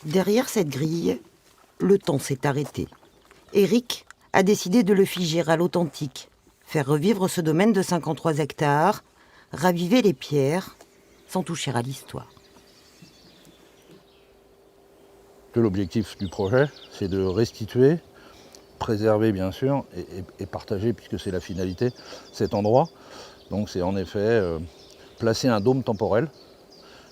Derrière cette grille, le temps s'est arrêté. Éric a décidé de le figer à l'authentique, faire revivre ce domaine de 53 hectares, raviver les pierres, sans toucher à l'histoire. L'objectif du projet, c'est de restituer, préserver bien sûr, et partager, puisque c'est la finalité, cet endroit. Donc c'est en effet placer un dôme temporel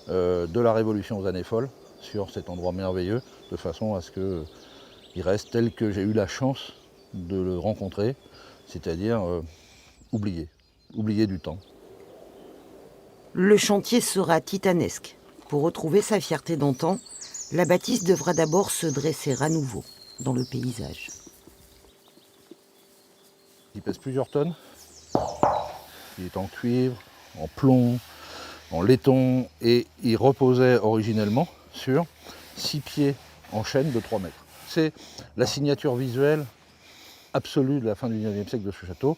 de la Révolution aux années folles sur cet endroit merveilleux, de façon à ce qu'il reste tel que j'ai eu la chance de le rencontrer, c'est-à-dire oublié du temps. Le chantier sera titanesque. Pour retrouver sa fierté d'antan, la bâtisse devra d'abord se dresser à nouveau dans le paysage. Il pèse plusieurs tonnes. Il est en cuivre, en plomb, en laiton, et il reposait originellement sur 6 pieds en chêne de 3 mètres. C'est la signature visuelle absolue de la fin du XIXe siècle de ce château.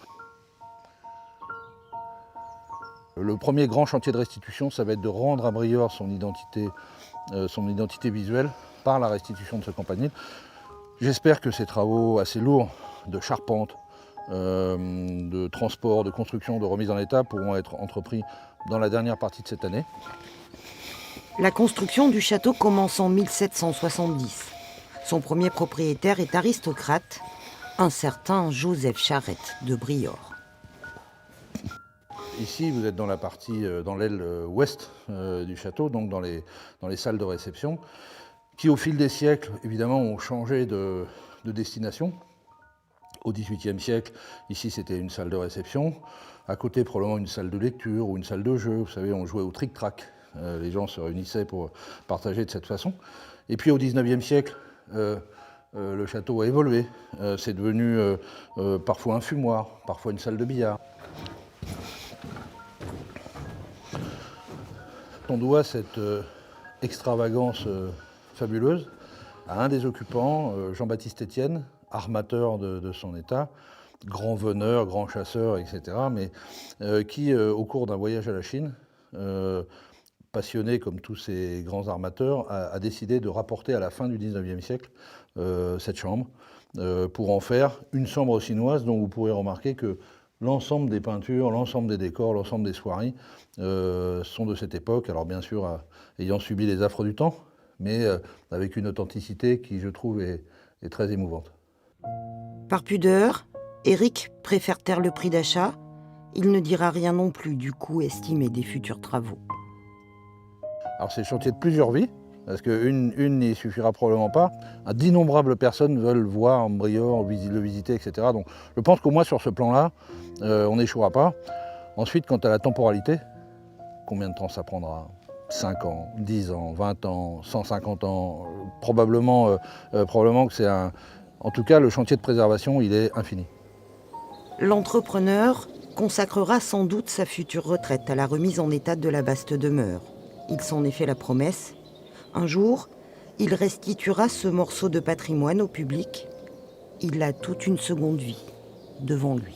Le premier grand chantier de restitution, ça va être de rendre à Briord son identité visuelle par la restitution de ce campanile. J'espère que ces travaux assez lourds de charpente, de transport, de construction, de remise en état pourront être entrepris dans la dernière partie de cette année. La construction du château commence en 1770. Son premier propriétaire est aristocrate, un certain Joseph Charette de Briord. Ici, vous êtes dans la partie, dans l'aile ouest du château, donc dans les salles de réception, qui au fil des siècles, évidemment, ont changé de destination. Au XVIIIe siècle, ici, c'était une salle de réception. À côté, probablement une salle de lecture ou une salle de jeu. Vous savez, on jouait au tric-trac. Les gens se réunissaient pour partager de cette façon. Et puis au XIXe siècle, le château a évolué. C'est devenu parfois un fumoir, parfois une salle de billard. On doit cette extravagance fabuleuse à un des occupants, Jean-Baptiste Étienne, armateur de son état, grand veneur, grand chasseur, etc., mais qui, au cours d'un voyage à la Chine, passionné comme tous ces grands armateurs, a décidé de rapporter à la fin du XIXe siècle cette chambre pour en faire une chambre chinoise dont vous pourrez remarquer que l'ensemble des peintures, l'ensemble des décors, l'ensemble des soieries sont de cette époque. Alors bien sûr, ayant subi les affres du temps, mais avec une authenticité qui, je trouve, est très émouvante. Par pudeur, Éric préfère taire le prix d'achat. Il ne dira rien non plus du coût estimé des futurs travaux. Alors c'est le chantier de plusieurs vies, parce qu'une n'y suffira probablement pas. D'innombrables personnes veulent voir Briord, le visiter, etc. Donc je pense qu'au moins sur ce plan-là, on n'échouera pas. Ensuite, quant à la temporalité, combien de temps ça prendra ? 5 ans, 10 ans, 20 ans, 150 ans, probablement que c'est un... En tout cas, le chantier de préservation, il est infini. L'entrepreneur consacrera sans doute sa future retraite à la remise en état de la vaste demeure. Il s'en est fait la promesse. Un jour, il restituera ce morceau de patrimoine au public. Il a toute une seconde vie devant lui.